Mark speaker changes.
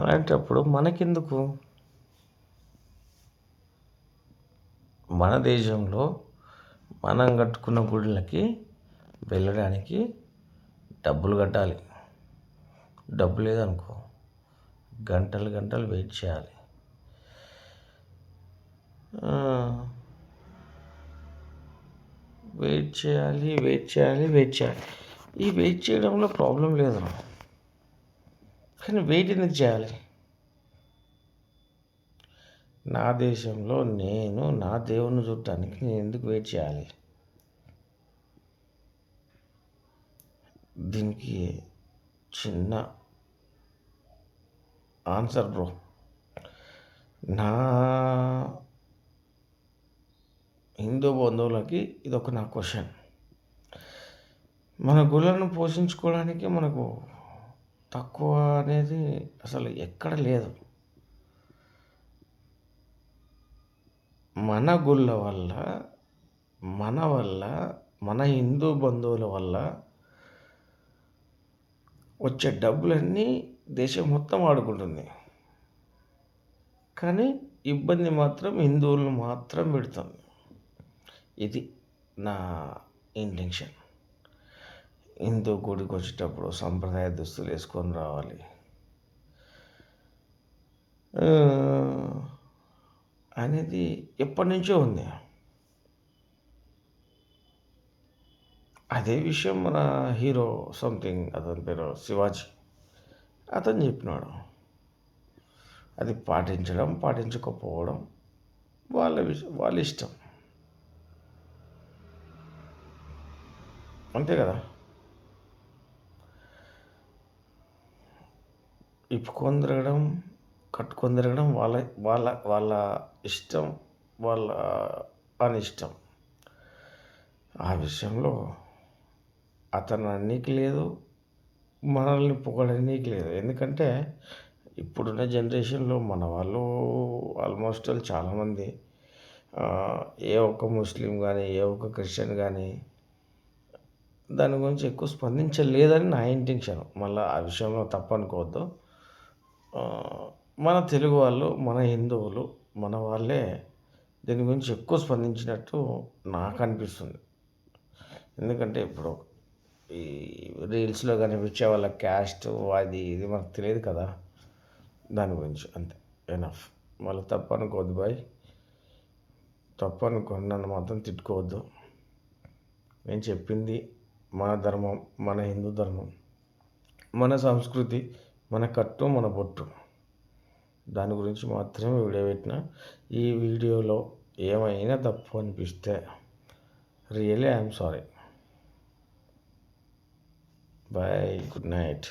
Speaker 1: అలాంటప్పుడు మనకెందుకు? మన దేశంలో మనం కట్టుకున్న గుళ్ళకి వెళ్ళడానికి డబ్బులు కట్టాలి. డబ్బు లేదనుకో గంటలు గంటలు వెయిట్ చేయాలి. వెయిట్ చేయాలి. ఈ వెయిట్ చేయడంలో ప్రాబ్లం లేదు, కానీ వెయిట్ ఎందుకు చేయాలి? నా దేశంలో నేను నా దేవుణ్ణి చూడటానికి నేను ఎందుకు వెయిట్ చేయాలి? దీనికి చిన్న ఆన్సర్ బ్రో. నా హిందూ బంధువులకి ఇదొక నా క్వశ్చన్. మన గుళ్ళను పోషించుకోవడానికి మనకు తక్కువ అనేది అసలు ఎక్కడ లేదు. మన గుళ్ళ వల్ల మన హిందూ బంధువుల వల్ల వచ్చే డబ్బులన్నీ దేశం మొత్తం ఆడుకుంటుంది, కానీ ఇబ్బంది మాత్రం హిందువులను మాత్రం పెడుతుంది. ఇది నా ఇంటెన్షన్. హిందూ గుడికి వచ్చేటప్పుడు సంప్రదాయ దుస్తులు వేసుకొని రావాలి అనేది ఎప్పటి నుంచో ఉంది. అదే విషయం మన హీరో సంథింగ్ అతని పేరు శివాజీ, అతను చెప్పినాడు. అది పాటించడం పాటించకపోవడం వాళ్ళ ఇష్టం, అంతే కదా. ఇప్పుకొని తిరగడం కట్టుకొని తిరగడం వాళ్ళ వాళ్ళ వాళ్ళ ఇష్టం, వాళ్ళ అనిష్టం. ఆ విషయంలో అతను అన్నికి లేదు, మనల్ని పొగడనీకి లేదు. ఎందుకంటే ఇప్పుడున్న జనరేషన్లో మన వాళ్ళు ఆల్మోస్ట్ చాలామంది ఏ ఒక్క ముస్లిం కానీ ఏ ఒక్క క్రిస్టియన్ కానీ దాని గురించి ఎక్కువ స్పందించలేదని నా ఇంటెన్షన్. మళ్ళీ ఆ విషయంలో తప్పనుకోవద్దు. మన తెలుగు వాళ్ళు, మన హిందువులు, మన వాళ్ళే దీని గురించి ఎక్కువ స్పందించినట్టు నాకు అనిపిస్తుంది. ఎందుకంటే ఇప్పుడు ఈ రీల్స్లో కనిపించే వాళ్ళ క్యాస్ట్ అది ఇది మనకు తెలియదు కదా, దాని గురించి అంతే. ఎనఫ్. మళ్ళీ తప్పు అనుకోవద్దు బాయ్, తప్పు అనుకోండి, నన్ను మాత్రం తిట్టుకోవద్దు. నేను చెప్పింది మన ధర్మం, మన హిందూ ధర్మం, మన సంస్కృతి, మన కట్టు, మన బొట్టు, దాని గురించి మాత్రమే వీడియో పెట్టిన. ఈ వీడియోలో ఏమైనా తప్పు అనిపిస్తే really I'm sorry. Bye, good night.